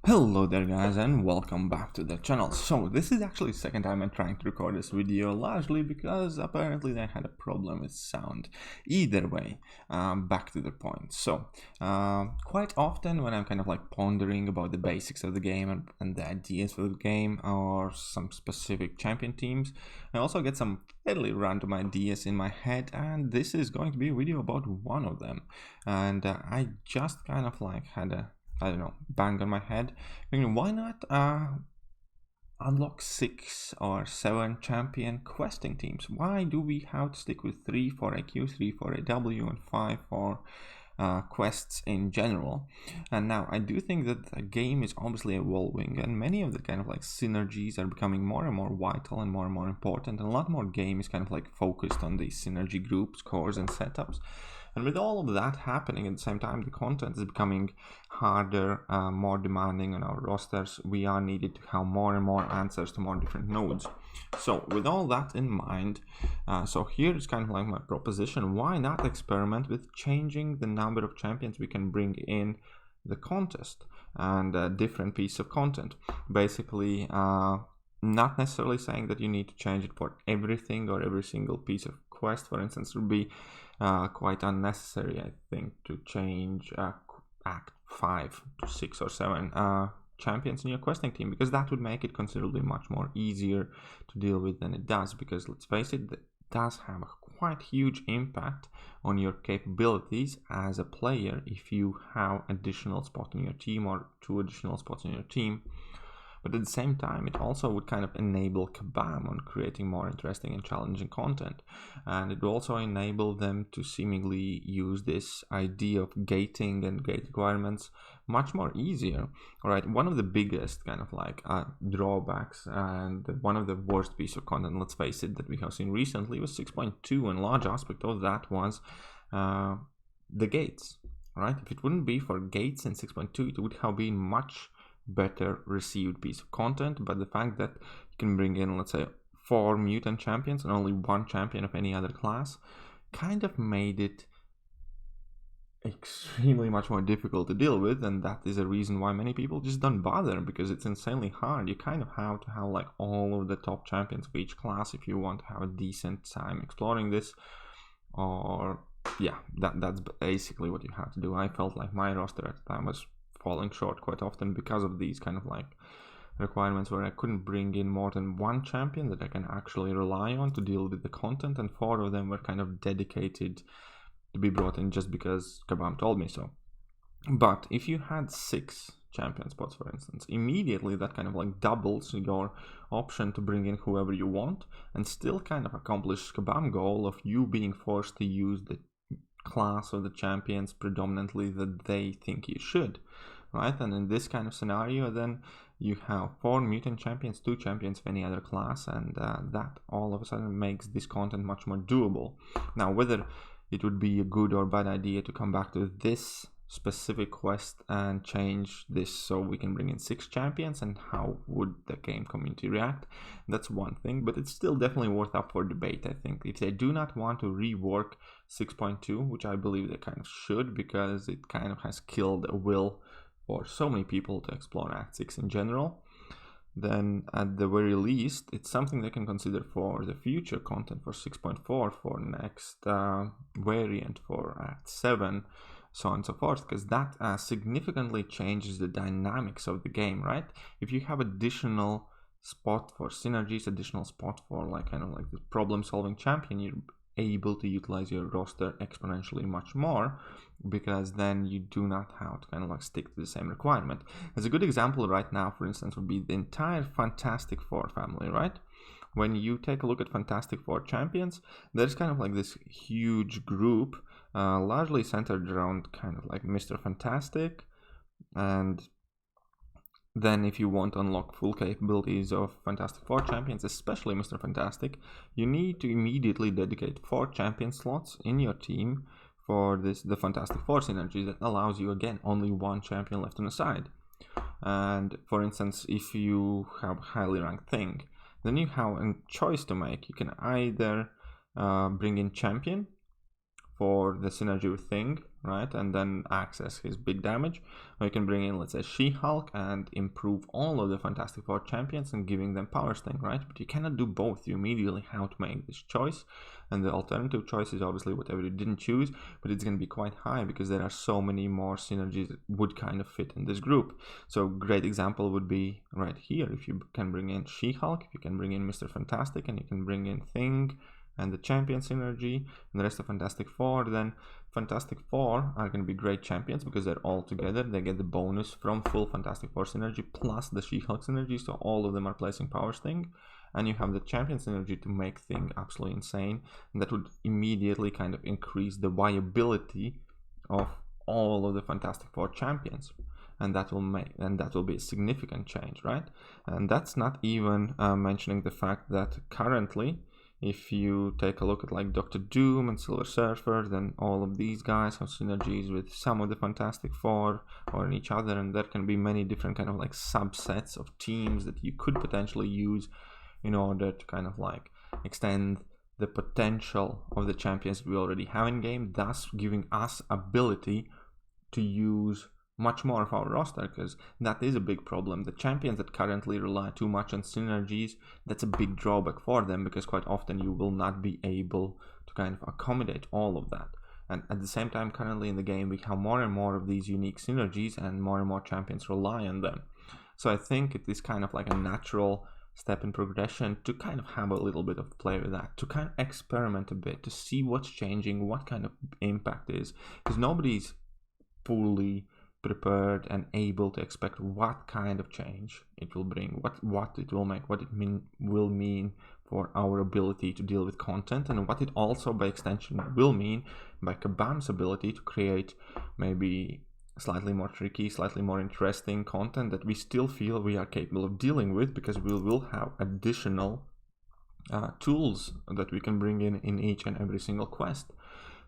Hello there guys and welcome back to the channel. So this is actually the second time I'm trying to record this video, largely because apparently I had a problem with sound. Either way, back to the point. So quite often when I'm kind of like pondering about the basics of the game and the ideas for the game or some specific champion teams, I also get some fairly random ideas in my head, and this is going to be a video about one of them. And I just kind of like had a bang on my head, thinking, why not unlock 6 or 7 champion questing teams? Why do we have to stick with 3 for IQ, 3 for AW, and 5 for quests in general? And now I do think that the game is obviously evolving, and many of the kind of like synergies are becoming more and more vital and more important, and a lot more game is kind of like focused on these synergy groups, cores, and setups. And with all of that happening at the same time, the content is becoming harder, more demanding on our rosters. We are needed to have more and more answers to more different nodes. So with all that in mind, so here is kind of like my proposition. Why not experiment with changing the number of champions we can bring in the contest and a different piece of content? Basically, not necessarily saying that you need to change it for everything or every single piece of quest. For instance, would be quite unnecessary, I think, to change Act 5 to 6 or 7 champions in your questing team, because that would make it considerably much more easier to deal with than it does, because let's face it, that does have a quite huge impact on your capabilities as a player if you have additional spots in your team or 2 additional spots in your team. But at the same time, it also would kind of enable Kabam on creating more interesting and challenging content. And it would also enable them to seemingly use this idea of gating and gate requirements much more easier. All right, one of the biggest kind of like drawbacks and one of the worst piece of content, let's face it, that we have seen recently was 6.2, and a large aspect of that was the gates. All right, if it wouldn't be for gates in 6.2, it would have been much better received piece of content. But the fact that you can bring in, let's say, 4 mutant champions and only 1 champion of any other class kind of made it extremely much more difficult to deal with, and that is a reason why many people just don't bother, because it's insanely hard. You kind of have to have like all of the top champions of each class if you want to have a decent time exploring this, or yeah, that's basically what you have to do. I felt like my roster at the time was falling short quite often because of these kind of like requirements, where I couldn't bring in more than 1 champion that I can actually rely on to deal with the content, and 4 of them were kind of dedicated to be brought in just because Kabam told me so. But if you had 6 champion spots, for instance, immediately that kind of like doubles your option to bring in whoever you want and still kind of accomplish Kabam goal of you being forced to use the class of the champions predominantly that they think you should, right? And in this kind of scenario, then you have 4 mutant champions, 2 champions of any other class, and that all of a sudden makes this content much more doable. Now, whether it would be a good or bad idea to come back to this specific quest and change this so we can bring in 6 champions, and how would the game community react, that's one thing, but it's still definitely worth up for debate. I think if they do not want to rework 6.2, which I believe they kind of should, because it kind of has killed a will for so many people to explore Act 6 in general, then at the very least it's something they can consider for the future content for 6.4, for next variant for Act 7, so on and so forth, because that significantly changes the dynamics of the game, right? If you have additional spot for synergies, additional spot for like kind of like the problem solving champion, you're able to utilize your roster exponentially much more, because then you do not have to kind of like stick to the same requirement. As a good example right now, for instance, would be the entire Fantastic Four family, right? When you take a look at Fantastic Four champions, there's kind of like this huge group, largely centered around kind of like Mr. Fantastic. And then if you want to unlock full capabilities of Fantastic Four champions, especially Mr. Fantastic, you need to immediately dedicate 4 champion slots in your team for the Fantastic Four synergy that allows you, again, only 1 champion left on the side. And for instance, if you have highly ranked Thing, then you have a choice to make. You can either bring in champion for the synergy with Thing, right, and then access his big damage. Or you can bring in, let's say, She-Hulk and improve all of the Fantastic Four champions and giving them power sting, right? But you cannot do both. You immediately have to make this choice, and the alternative choice is obviously whatever you didn't choose, but it's going to be quite high because there are so many more synergies that would kind of fit in this group. So great example would be right here. If you can bring in She-Hulk, if you can bring in Mr. Fantastic, and you can bring in Thing and the champion synergy and the rest of Fantastic Four, then Fantastic Four are going to be great champions because they're all together. They get the bonus from full Fantastic Four synergy plus the She-Hulk synergy, so all of them are placing power sting, and you have the champion synergy to make Thing absolutely insane, and that would immediately kind of increase the viability of all of the Fantastic Four champions, and that will be a significant change, right? And that's not even mentioning the fact that currently, if you take a look at like Dr. Doom and Silver Surfer, then all of these guys have synergies with some of the Fantastic Four or in each other, and there can be many different kind of like subsets of teams that you could potentially use in order to kind of like extend the potential of the champions we already have in game, thus giving us ability to use much more of our roster, because that is a big problem. The champions that currently rely too much on synergies, that's a big drawback for them, because quite often you will not be able to kind of accommodate all of that. And at the same time, currently in the game, we have more and more of these unique synergies, and more champions rely on them. So I think it is kind of like a natural step in progression to kind of have a little bit of play with that, to kind of experiment a bit, to see what's changing, what kind of impact is, because nobody's fully prepared and able to expect what kind of change it will bring, what it will make, what it will mean for our ability to deal with content, and what it also by extension will mean by Kabam's ability to create maybe slightly more tricky, slightly more interesting content that we still feel we are capable of dealing with, because we will have additional tools that we can bring in each and every single quest.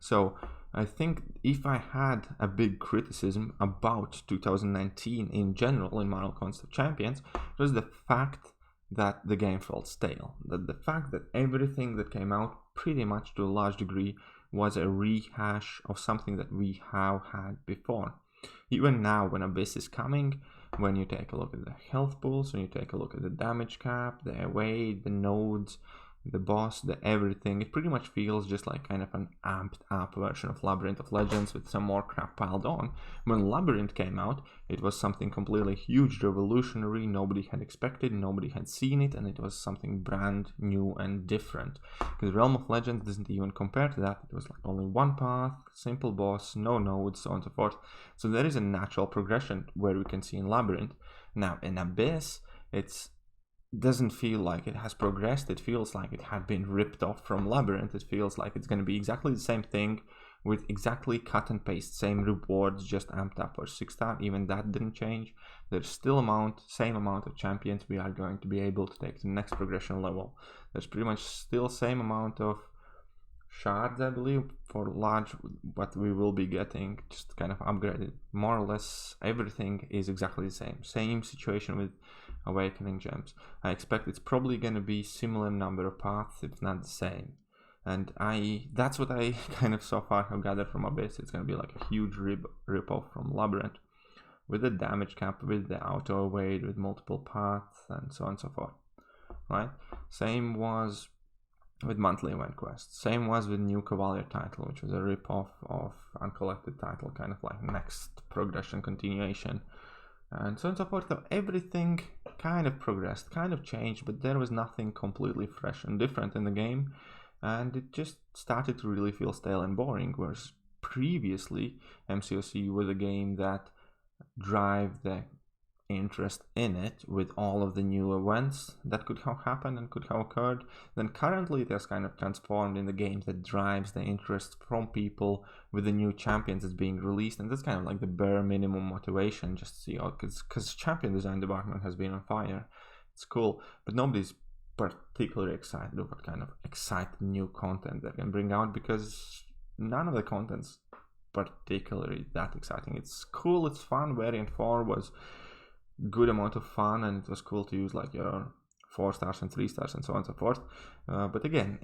So I think if I had a big criticism about 2019 in general in Marvel Contest of Champions, it was the fact that the game felt stale. That the fact that everything that came out pretty much to a large degree was a rehash of something that we have had before. Even now when Abyss is coming, when you take a look at the health pools, when you take a look at the damage cap, the away, the nodes, the boss, the everything, it pretty much feels just like kind of an amped up version of Labyrinth of Legends with some more crap piled on. When Labyrinth came out, it was something completely huge, revolutionary, nobody had expected, nobody had seen it, and it was something brand new and different. Because Realm of Legends doesn't even compare to that. It was like only one path, simple boss, no nodes, so on and so forth. So there is a natural progression where we can see in Labyrinth. Now in Abyss, it doesn't feel like it has progressed. It feels like it had been ripped off from Labyrinth. It feels like it's going to be exactly the same thing with exactly cut and paste, same rewards, just amped up or 6-star. Even that didn't change. There's still same amount of champions we are going to be able to take to the next progression level. There's pretty much still same amount of shards, I believe, for large, what we will be getting, just kind of upgraded. More or less everything is exactly the same. Same situation with Awakening Gems. I expect it's probably going to be similar number of paths, if not the same. And that's what I kind of so far have gathered from Abyss. It's going to be like a huge rip-off from Labyrinth, with the damage cap, with the auto evade, with multiple paths, and so on and so forth. Right? Same was with monthly event quests. Same was with New Cavalier title, which was a rip-off of Uncollected title, kind of like next progression continuation. And so on and so forth. So everything kind of progressed, kind of changed, but there was nothing completely fresh and different in the game, and it just started to really feel stale and boring, whereas previously MCOC was a game that drive the interest in it with all of the new events that could have happened and could have occurred. Then currently it has kind of transformed in the game that drives the interest from people with the new champions that's being released, and that's kind of like the bare minimum motivation, just to see, because champion design department has been on fire. It's cool, but nobody's particularly excited about what kind of exciting new content they can bring out, because none of the content's particularly that exciting. It's cool, it's fun. Variant 4 was good amount of fun, and it was cool to use like your 4 stars and 3 stars and so on and so forth, but again,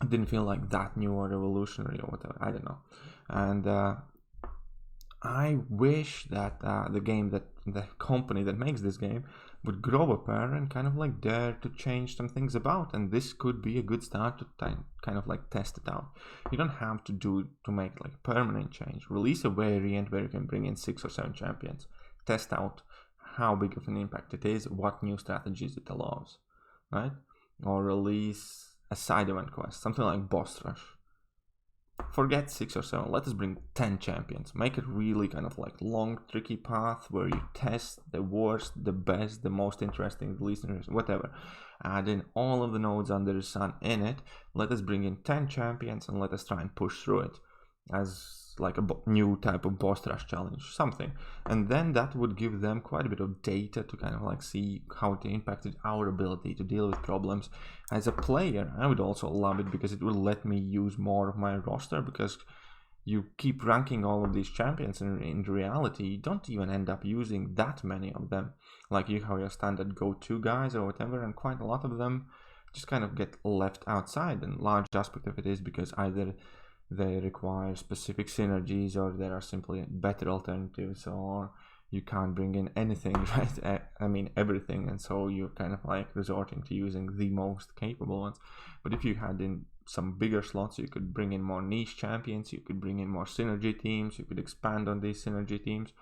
it didn't feel like that new or revolutionary or whatever, I don't know. And I wish that the company that makes this game would grow a pair and kind of like dare to change some things about, and this could be a good start to kind of like test it out. You don't have to make like permanent change. Release a variant where you can bring in 6 or 7 champions, test out how big of an impact it is, what new strategies it allows, right? Or release a side event quest, something like boss rush. Forget 6 or 7, let us bring 10 champions. Make it really kind of like long, tricky path where you test the worst, the best, the most interesting, the least interesting, whatever. Add in all of the nodes under the sun in it. Let us bring in 10 champions and let us try and push through it as like a new type of boss rush challenge, something. And then that would give them quite a bit of data to kind of like see how it impacted our ability to deal with problems. As a player, I would also love it because it will let me use more of my roster, because you keep ranking all of these champions and in reality you don't even end up using that many of them. Like you have your standard go-to guys or whatever, and quite a lot of them just kind of get left outside, and large aspect of it is because either they require specific synergies or there are simply better alternatives, or you can't bring in anything, right? I mean everything, and so you're kind of like resorting to using the most capable ones. But if you had in some bigger slots, you could bring in more niche champions, you could bring in more synergy teams, you could expand on these synergy teams,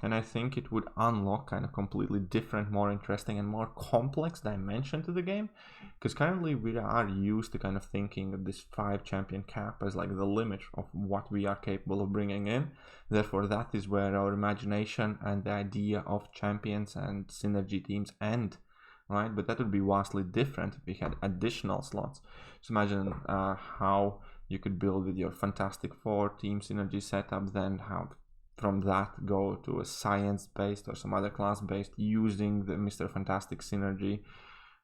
and I think it would unlock kind of completely different, more interesting and more complex dimension to the game, because currently we are used to kind of thinking of this 5 champion cap as like the limit of what we are capable of bringing in. Therefore that is where our imagination and the idea of champions and synergy teams end, right? But that would be vastly different if we had additional slots. So imagine how you could build with your Fantastic Four team synergy setup, then have from that go to a science-based or some other class-based using the Mr. Fantastic synergy,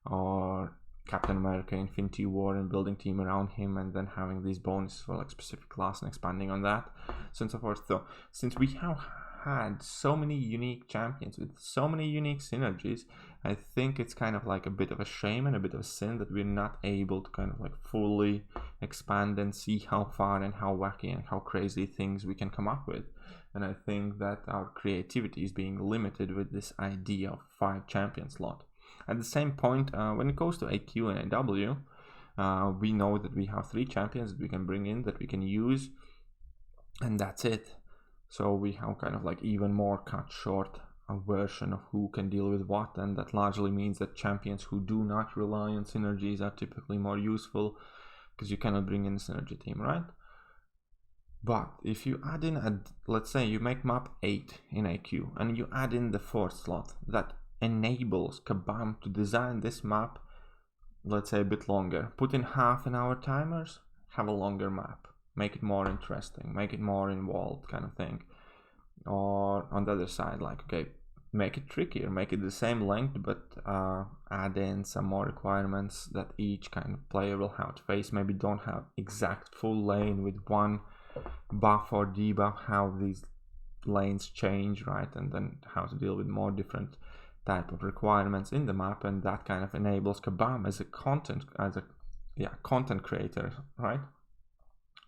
or Captain America Infinity War and building team around him, and then having these bonuses for like specific class and expanding on that, so and so forth. So since we have had so many unique champions with so many unique synergies, I think it's kind of like a bit of a shame and a bit of a sin that we're not able to kind of like fully expand and see how far and how wacky and how crazy things we can come up with. And I think that our creativity is being limited with this idea of 5 champion slot. At the same point, when it goes to AQ and AW, we know that we have 3 champions that we can bring in, that we can use, and that's it. So we have kind of like even more cut short a version of who can deal with what, and that largely means that champions who do not rely on synergies are typically more useful, because you cannot bring in a synergy team, right? But if you add in let's say you make map 8 in AQ and you add in the 4th slot, that enables Kabam to design this map, let's say a bit longer, put in half-an-hour timers, have a longer map, make it more interesting, make it more involved kind of thing. Or on the other side, like, okay, make it trickier, make it the same length, but add in some more requirements that each kind of player will have to face. Maybe don't have exact full lane with one buff or debuff, how these lanes change, right? And then how to deal with more different type of requirements in the map, and that kind of enables Kabam as a content creator, right?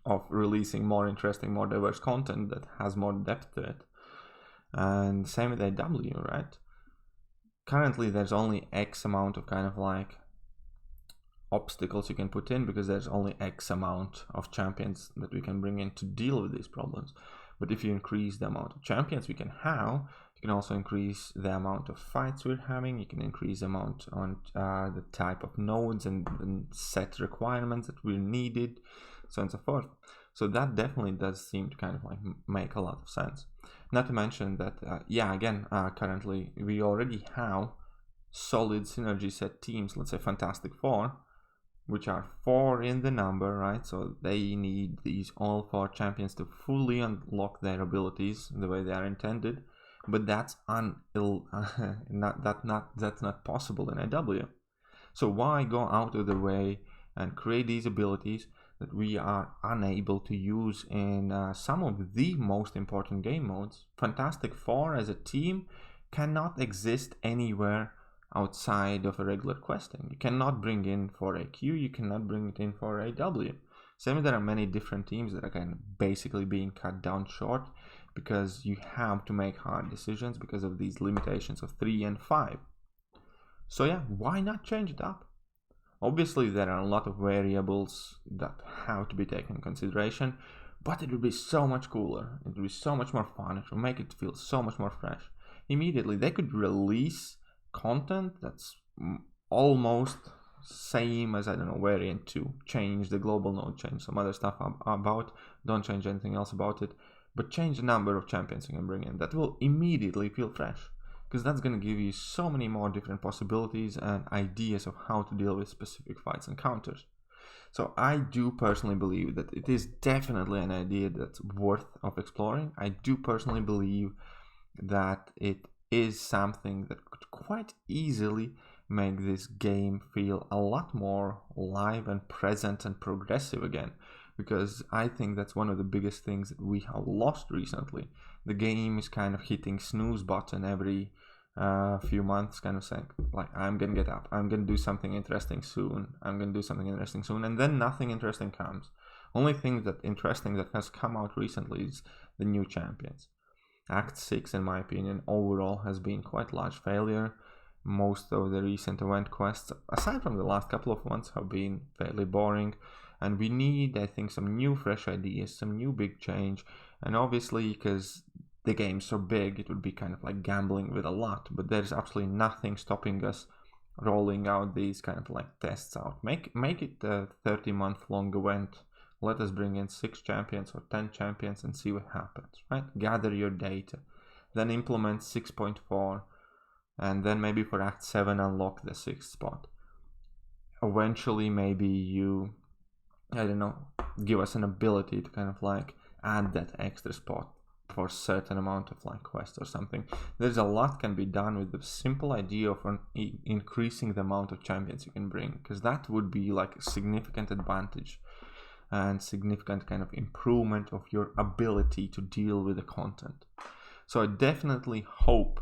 Of releasing more interesting, more diverse content that has more depth to it. And same with AW, right? Currently there's only X amount of kind of like obstacles you can put in, because there's only X amount of champions that we can bring in to deal with these problems. But if you increase the amount of champions we can have, you can also increase the amount of fights we're having, you can increase the amount on the type of nodes and set requirements that we're needed, so on and so forth. So that definitely does seem to kind of like make a lot of sense. Not to mention that, currently we already have solid synergy set teams, let's say Fantastic Four, which are 4 in the number, right? So they need these all 4 champions to fully unlock their abilities the way they are intended. But that's that's not possible in AW. So why go out of the way and create these abilities that we are unable to use in some of the most important game modes? Fantastic Four as a team cannot exist anywhere outside of a regular questing. You cannot bring in for a Q, you cannot bring it in for a W. Same, there are many different teams that are kind of basically being cut down short because you have to make hard decisions because of these limitations of 3 and 5. So yeah, why not change it up? Obviously, there are a lot of variables that have to be taken into consideration, but it would be so much cooler. It would be so much more fun. It would make it feel so much more fresh. Immediately, they could release content that's almost same as, I don't know, variant 2. Change the global node, change some other stuff about, don't change anything else about it, but change the number of champions you can bring in. That will immediately feel fresh, because that's going to give you so many more different possibilities and ideas of how to deal with specific fights and counters. So I do personally believe that it is definitely an idea that's worth of exploring. I do personally believe that it is something that could quite easily make this game feel a lot more live and present and progressive again, because I think that's one of the biggest things that we have lost recently. The game is kind of hitting snooze button every few months, kind of saying like, I'm gonna get up, I'm gonna do something interesting soon, and then nothing interesting comes. Only thing that interesting that has come out recently is the new champions. Act 6, in my opinion, overall has been quite large failure. Most of the recent event quests, aside from the last couple of ones, have been fairly boring, and we need, I think, some new fresh ideas, some new big change. And obviously, because the game's so big, it would be kind of like gambling with a lot, but there's absolutely nothing stopping us rolling out these kind of like tests out. Make it a 30-month long event. Let us bring in 6 champions or 10 champions and see what happens, right? Gather your data, then implement 6.4, and then maybe for Act 7 unlock the 6th spot. Eventually, maybe you, I don't know, give us an ability to kind of like add that extra spot for a certain amount of like quest or something. There's a lot can be done with the simple idea of increasing the amount of champions you can bring, because that would be like a significant advantage and significant kind of improvement of your ability to deal with the content. So I definitely hope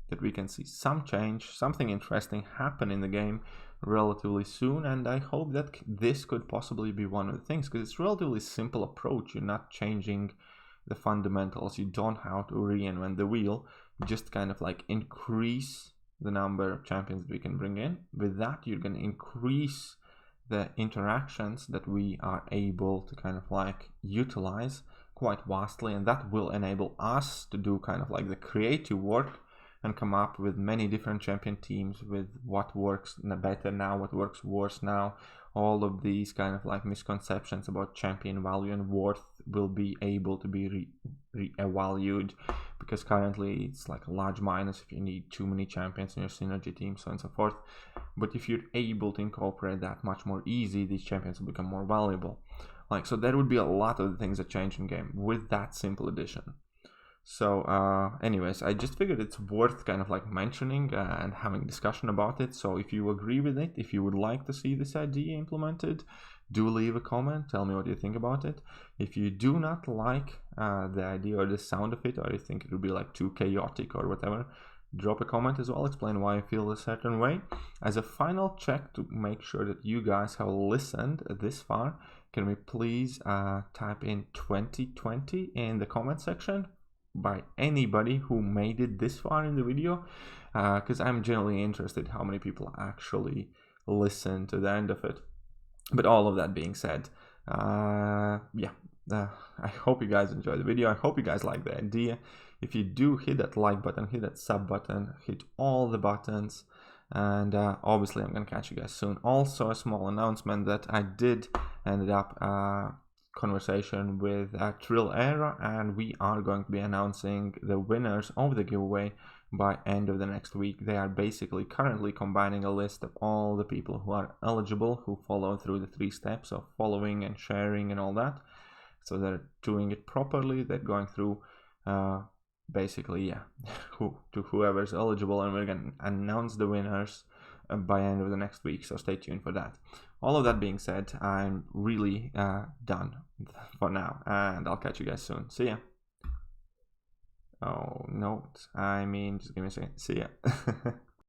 that we can see some change, something interesting happen in the game relatively soon, and I hope that this could possibly be one of the things, because it's a relatively simple approach. You're not changing the fundamentals, you don't have to reinvent the wheel, just kind of like increase the number of champions that we can bring in. With that, you're going to increase the interactions that we are able to kind of like utilize quite vastly, and that will enable us to do kind of like the creative work and come up with many different champion teams with what works better now, what works worse now. All of these kind of like misconceptions about champion value and worth will be able to be re-evaluated, because currently it's like a large minus if you need too many champions in your synergy team, so on and so forth. But if you're able to incorporate that much more easy, these champions will become more valuable. Like, so there would be a lot of the things that change in game with that simple addition. So anyways, I just figured it's worth kind of like mentioning and having discussion about it. So if you agree with it, if you would like to see this idea implemented, do leave a comment, tell me what you think about it. If you do not like the idea or the sound of it, or you think it would be like too chaotic or whatever, drop a comment as well, explain why you feel a certain way. As a final check to make sure that you guys have listened this far, can we please type in 2020 in the comment section by anybody who made it this far in the video, because I'm generally interested how many people actually listen to the end of it. But all of that being said, I hope you guys enjoy the video. I hope you guys like the idea. If you do, hit that like button, hit that sub button, hit all the buttons, and obviously I'm gonna catch you guys soon. Also, a small announcement that I did ended up conversation with Trill Era, and we are going to be announcing the winners of the giveaway by end of the next week. They are basically currently combining a list of all the people who are eligible, who follow through the 3 steps of following and sharing and all that. So they're doing it properly. They're going through basically whoever's eligible, and we're going to announce the winners by end of the next week, so stay tuned for that. All of that being said, I'm really done for now, and I'll catch you guys soon. See ya. Oh no, I mean, just give me a second. See ya.